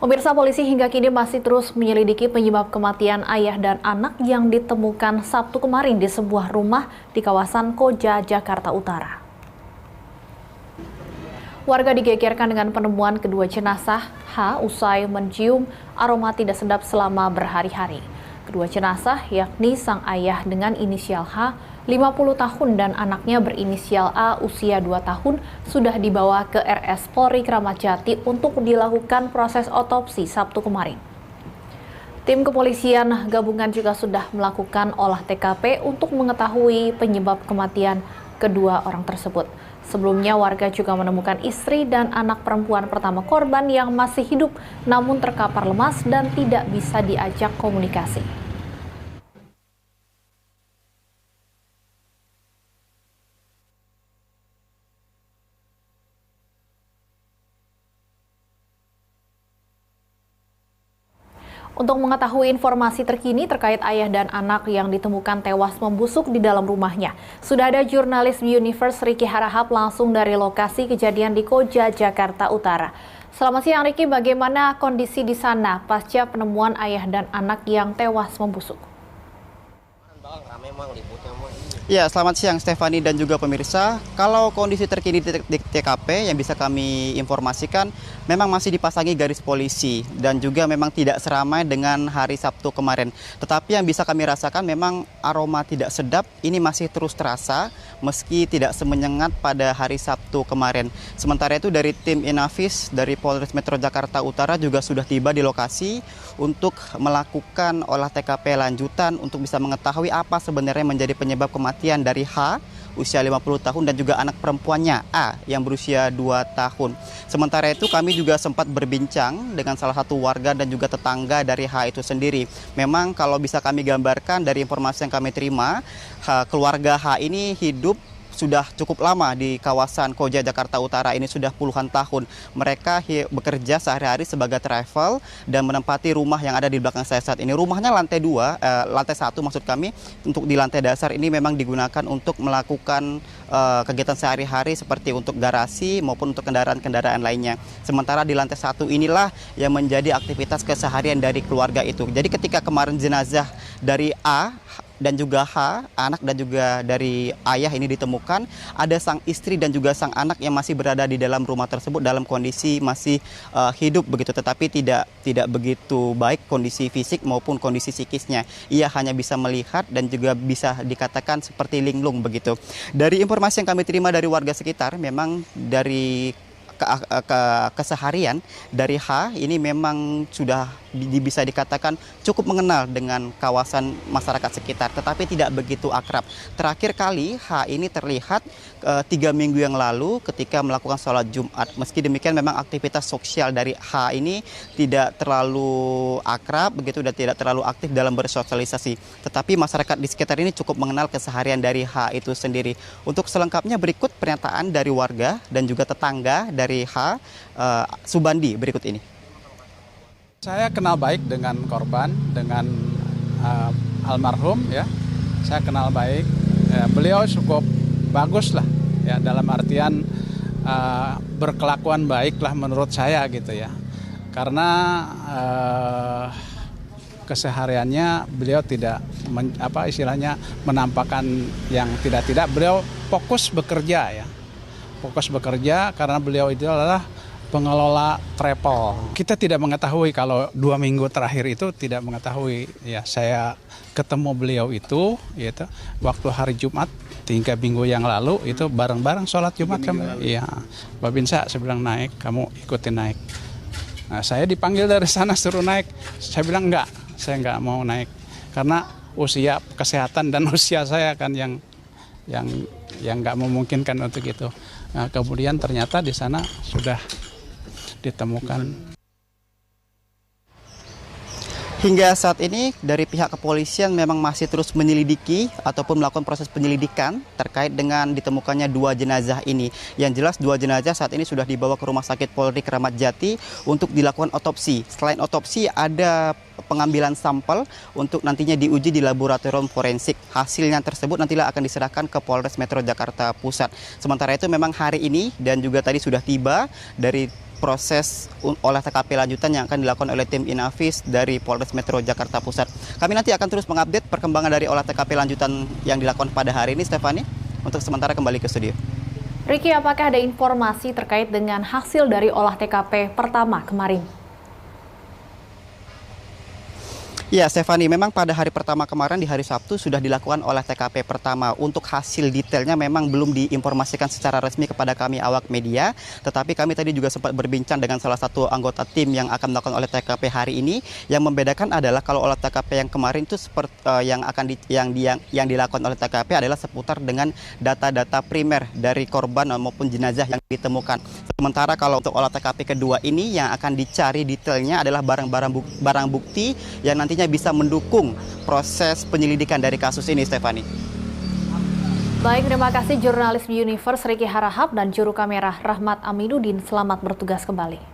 Pemirsa, polisi hingga kini masih terus menyelidiki penyebab kematian ayah dan anak yang ditemukan Sabtu kemarin di sebuah rumah di kawasan Koja, Jakarta Utara. Warga digegerkan dengan penemuan kedua jenazah H usai mencium aroma tidak sedap selama berhari-hari. Kedua jenazah yakni sang ayah dengan inisial H, 50 tahun dan anaknya berinisial A usia 2 tahun sudah dibawa ke RS Polri Kramat Jati untuk dilakukan proses otopsi Sabtu kemarin. Tim kepolisian gabungan juga sudah melakukan olah TKP untuk mengetahui penyebab kematian kedua orang tersebut. Sebelumnya warga juga menemukan istri dan anak perempuan pertama korban yang masih hidup namun terkapar lemas dan tidak bisa diajak komunikasi. Untuk mengetahui informasi terkini terkait ayah dan anak yang ditemukan tewas membusuk di dalam rumahnya, sudah ada jurnalis Universe Ricky Harahap langsung dari lokasi kejadian di Koja, Jakarta Utara. Selamat siang Ricky, bagaimana kondisi di sana pasca penemuan ayah dan anak yang tewas membusuk? Ya, selamat siang Stefani dan juga pemirsa. Kalau kondisi terkini di TKP yang bisa kami informasikan, memang masih dipasangi garis polisi dan juga memang tidak seramai dengan hari Sabtu kemarin. Tetapi yang bisa kami rasakan memang aroma tidak sedap ini masih terus terasa meski tidak semenyengat pada hari Sabtu kemarin. Sementara itu dari tim Inavis dari Polres Metro Jakarta Utara juga sudah tiba di lokasi untuk melakukan olah TKP lanjutan untuk bisa mengetahui apa sebenarnya menjadi penyebab kematian dari H usia 50 tahun dan juga anak perempuannya A yang berusia 2 tahun. Sementara itu kami juga sempat berbincang dengan salah satu warga dan juga tetangga dari H itu sendiri. Memang kalau bisa kami gambarkan dari informasi yang kami terima, keluarga H ini hidup sudah cukup lama di kawasan Koja, Jakarta Utara ini sudah puluhan tahun. Mereka bekerja sehari-hari sebagai travel dan menempati rumah yang ada di belakang saya saat ini. Rumahnya lantai 1 maksud kami. Untuk di lantai dasar ini memang digunakan untuk melakukan kegiatan sehari-hari seperti untuk garasi maupun untuk kendaraan-kendaraan lainnya. Sementara di lantai 1 inilah yang menjadi aktivitas keseharian dari keluarga itu. Jadi ketika kemarin jenazah dari A dan juga H, anak dan juga dari ayah ini ditemukan, ada sang istri dan juga sang anak yang masih berada di dalam rumah tersebut dalam kondisi masih hidup begitu, tetapi tidak begitu baik kondisi fisik maupun kondisi psikisnya. Ia hanya bisa melihat dan juga bisa dikatakan seperti linglung begitu. Dari informasi yang kami terima dari warga sekitar, memang dari keseharian dari H ini memang sudah bisa dikatakan cukup mengenal dengan kawasan masyarakat sekitar, tetapi tidak begitu akrab. Terakhir kali H ini terlihat 3 minggu yang lalu ketika melakukan sholat Jumat. Meski demikian memang aktivitas sosial dari H ini tidak terlalu akrab begitu dan tidak terlalu aktif dalam bersosialisasi. Tetapi masyarakat di sekitar ini cukup mengenal keseharian dari H itu sendiri. Untuk selengkapnya berikut pernyataan dari warga dan juga tetangga dari H, Subandi berikut ini. Saya kenal baik dengan korban, dengan almarhum ya. Saya kenal baik. Beliau cukup bagus lah ya, dalam artian berkelakuan baik lah menurut saya gitu ya. Karena kesehariannya beliau tidak istilahnya menampakkan yang tidak. Beliau fokus bekerja ya. Fokus bekerja karena beliau itu adalah pengelola travel. Kita tidak mengetahui kalau 2 minggu terakhir itu tidak mengetahui. Ya, saya ketemu beliau itu yaitu waktu hari Jumat 3 minggu yang lalu itu bareng-bareng sholat Jumat sama. Iya, Babinsa saya bilang naik, kamu ikutin naik. Nah, saya dipanggil dari sana suruh naik. Saya bilang enggak, saya enggak mau naik karena usia kesehatan dan usia saya kan yang enggak memungkinkan untuk itu. Nah, kemudian ternyata di sana sudah ditemukan. Hingga saat ini dari pihak kepolisian memang masih terus menyelidiki ataupun melakukan proses penyelidikan terkait dengan ditemukannya 2 jenazah ini. Yang jelas 2 jenazah saat ini sudah dibawa ke Rumah Sakit Polri Kramat Jati untuk dilakukan otopsi. Selain otopsi ada pengambilan sampel untuk nantinya diuji di laboratorium forensik. Hasilnya tersebut nantilah akan diserahkan ke Polres Metro Jakarta Pusat. Sementara itu memang hari ini dan juga tadi sudah tiba dari proses olah TKP lanjutan yang akan dilakukan oleh tim Inavis dari Polres Metro Jakarta Pusat. Kami nanti akan terus mengupdate perkembangan dari olah TKP lanjutan yang dilakukan pada hari ini, Stefani. Untuk sementara kembali ke studio. Ricky, apakah ada informasi terkait dengan hasil dari olah TKP pertama kemarin? Ya, Stefani, memang pada hari pertama kemarin di hari Sabtu sudah dilakukan olah TKP pertama. Untuk hasil detailnya memang belum diinformasikan secara resmi kepada kami awak media, tetapi kami tadi juga sempat berbincang dengan salah satu anggota tim yang akan melakukan olah TKP hari ini. Yang membedakan adalah kalau olah TKP yang kemarin itu seperti yang dilakukan oleh TKP adalah seputar dengan data-data primer dari korban maupun jenazah yang ditemukan. Sementara kalau untuk olah TKP kedua ini yang akan dicari detailnya adalah barang bukti yang nantinya bisa mendukung proses penyelidikan dari kasus ini, Stefani. Baik, terima kasih jurnalis Universe Ricky Harahap dan juru kamera Rahmat Aminuddin. Selamat bertugas kembali.